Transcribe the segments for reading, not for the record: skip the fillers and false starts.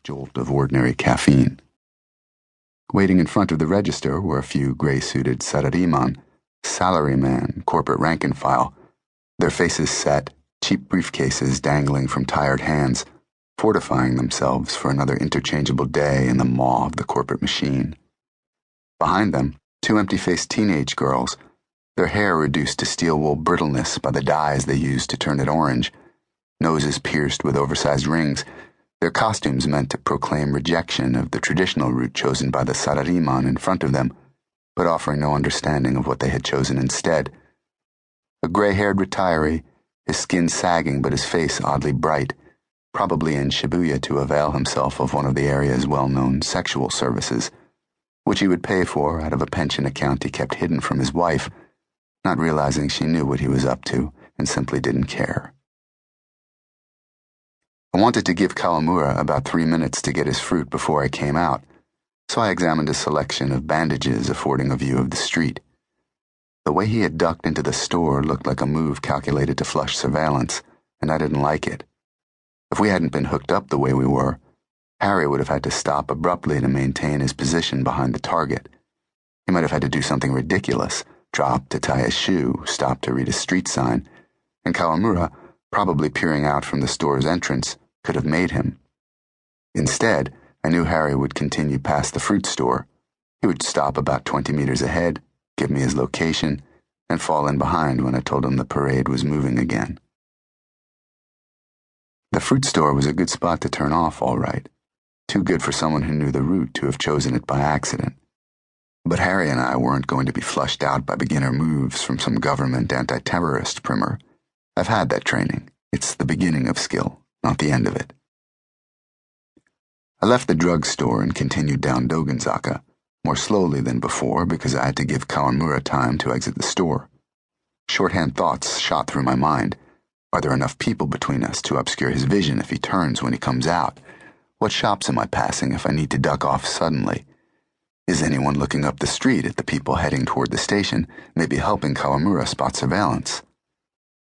jolt of ordinary caffeine. Waiting in front of the register were a few gray-suited sarariman, salaryman, corporate rank-and-file, their faces set, cheap briefcases dangling from tired hands, fortifying themselves for another interchangeable day in the maw of the corporate machine. Behind them, two empty-faced teenage girls, their hair reduced to steel-wool brittleness by the dyes they used to turn it orange, noses pierced with oversized rings, their costumes meant to proclaim rejection of the traditional route chosen by the sarariman in front of them, but offering no understanding of what they had chosen instead. A gray-haired retiree, his skin sagging but his face oddly bright, probably in Shibuya to avail himself of one of the area's well-known sexual services, which he would pay for out of a pension account he kept hidden from his wife, not realizing she knew what he was up to and simply didn't care. I wanted to give Kawamura about 3 minutes to get his fruit before I came out, so I examined a selection of bandages affording a view of the street. The way he had ducked into the store looked like a move calculated to flush surveillance, and I didn't like it. If we hadn't been hooked up the way we were, Harry would have had to stop abruptly to maintain his position behind the target. He might have had to do something ridiculous, drop to tie his shoe, stop to read a street sign, and Kawamura, probably peering out from the store's entrance, could have made him. Instead, I knew Harry would continue past the fruit store. He would stop about 20 meters ahead, give me his location, and fall in behind when I told him the parade was moving again. The fruit store was a good spot to turn off, all right. Too good for someone who knew the route to have chosen it by accident. But Harry and I weren't going to be flushed out by beginner moves from some government anti-terrorist primer. I've had that training. It's the beginning of skill, not the end of it. I left the drugstore and continued down Dogenzaka, more slowly than before because I had to give Kawamura time to exit the store. Shorthand thoughts shot through my mind. Are there enough people between us to obscure his vision if he turns when he comes out? What shops am I passing if I need to duck off suddenly? Is anyone looking up the street at the people heading toward the station, maybe helping Kawamura spot surveillance?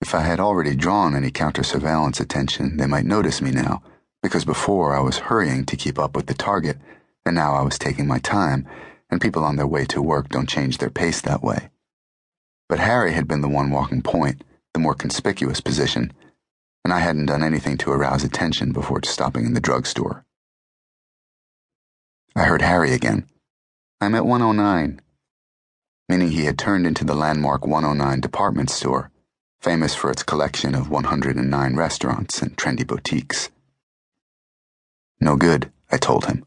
If I had already drawn any counter-surveillance attention, they might notice me now, because before I was hurrying to keep up with the target, and now I was taking my time, and people on their way to work don't change their pace that way. But Harry had been the one walking point, the more conspicuous position, and I hadn't done anything to arouse attention before stopping in the drugstore. I heard Harry again. I'm at 109, meaning he had turned into the landmark 109 department store, famous for its collection of 109 restaurants and trendy boutiques. No good, I told him.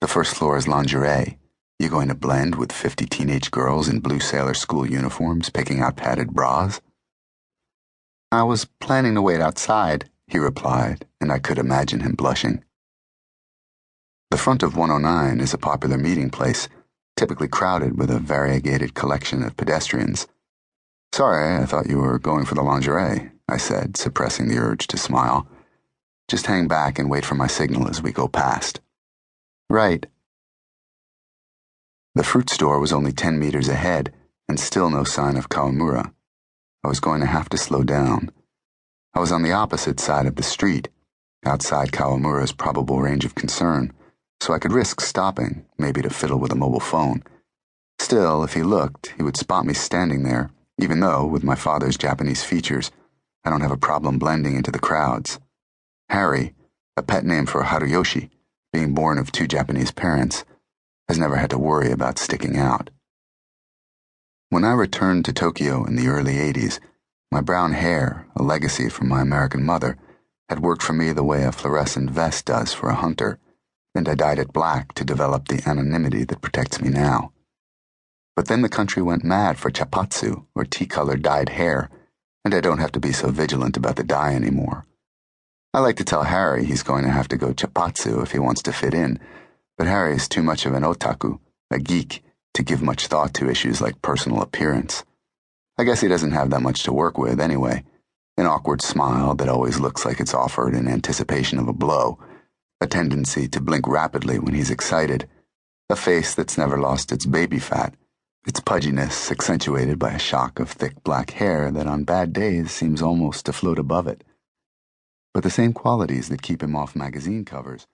The first floor is lingerie. You going to blend with 50 teenage girls in blue sailor school uniforms picking out padded bras? I was planning to wait outside, he replied, and I could imagine him blushing. The front of 109 is a popular meeting place, typically crowded with a variegated collection of pedestrians. Sorry, I thought you were going for the lingerie, I said, suppressing the urge to smile. Just hang back and wait for my signal as we go past. Right. The fruit store was only 10 meters ahead, and still no sign of Kawamura. I was going to have to slow down. I was on the opposite side of the street, outside Kawamura's probable range of concern, so I could risk stopping, maybe to fiddle with a mobile phone. Still, if he looked, he would spot me standing there, even though, with my father's Japanese features, I don't have a problem blending into the crowds. Harry, a pet name for Haruyoshi, being born of 2 Japanese parents, has never had to worry about sticking out. When I returned to Tokyo in the early 80s, my brown hair, a legacy from my American mother, had worked for me the way a fluorescent vest does for a hunter, and I dyed it black to develop the anonymity that protects me now. But then the country went mad for chapatsu, or tea-colored dyed hair, and I don't have to be so vigilant about the dye anymore. I like to tell Harry he's going to have to go chapatsu if he wants to fit in, but Harry is too much of an otaku, a geek, to give much thought to issues like personal appearance. I guess he doesn't have that much to work with anyway. An awkward smile that always looks like it's offered in anticipation of a blow, a tendency to blink rapidly when he's excited, a face that's never lost its baby fat, its pudginess accentuated by a shock of thick black hair that on bad days seems almost to float above it. But the same qualities that keep him off magazine covers